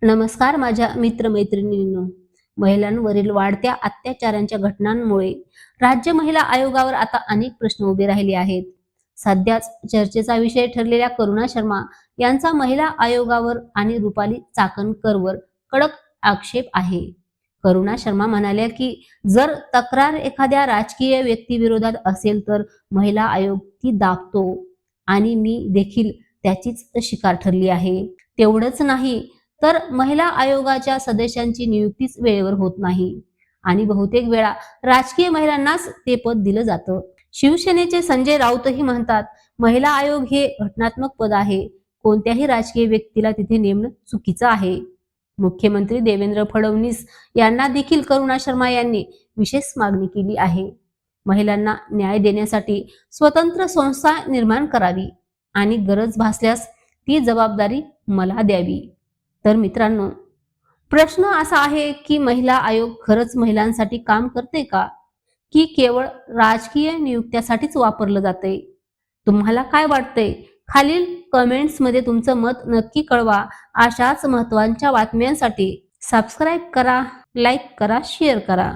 नमस्कार माझ्या मित्रमैत्रिणींनो. महिलांवरील वाढत्या अत्याचारांच्या घटनांमुळे राज्य महिला आयोगावर आता अनेक प्रश्न उभे राहिले आहेत. सध्याच चर्चेचा विषय ठरलेल्या करुणा शर्मा यांचा महिला आयोगावर आणि रुपाली चाकणकरवर कडक आक्षेप आहे. करुणा शर्मा म्हणाल्या की जर तक्रार एखाद्या राजकीय व्यक्तीविरोधात असेल तर महिला आयोग ती दाबतो आणि मी देखील त्याचीच शिकार ठरली आहे. तेवढंच नाही तर महिला आयोगाच्या सदस्यांची नियुक्तीच वेळेवर होत नाही आणि बहुतेक वेळा राजकीय महिलांनाच ते पद दिलं जातं. शिवसेनेचे संजय राऊतही म्हणतात, महिला आयोग हे घटनात्मक पद आहे. कोणत्याही राजकीय व्यक्तीला तिथे नेमणं चुकीचं आहे. मुख्यमंत्री देवेंद्र फडणवीस यांना देखील करुणा शर्मा यांनी विशेष मागणी केली आहे. महिलांना न्याय देण्यासाठी स्वतंत्र संस्था निर्माण करावी आणि गरज भासल्यास ती जबाबदारी मला द्यावी. तर मित्रांनो, प्रश्न असा आहे की महिला आयोग खरंच महिलांसाठी काम करते का, की केवळ राजकीय नियुक्त्यासाठीच वापरलं जाते? तुम्हाला काय वाटतंय? खालील कमेंट्स मध्ये तुमचं मत नक्की कळवा. अशाच महत्त्वाच्या बातम्यांसाठी सबस्क्राईब करा, लाईक करा, शेअर करा.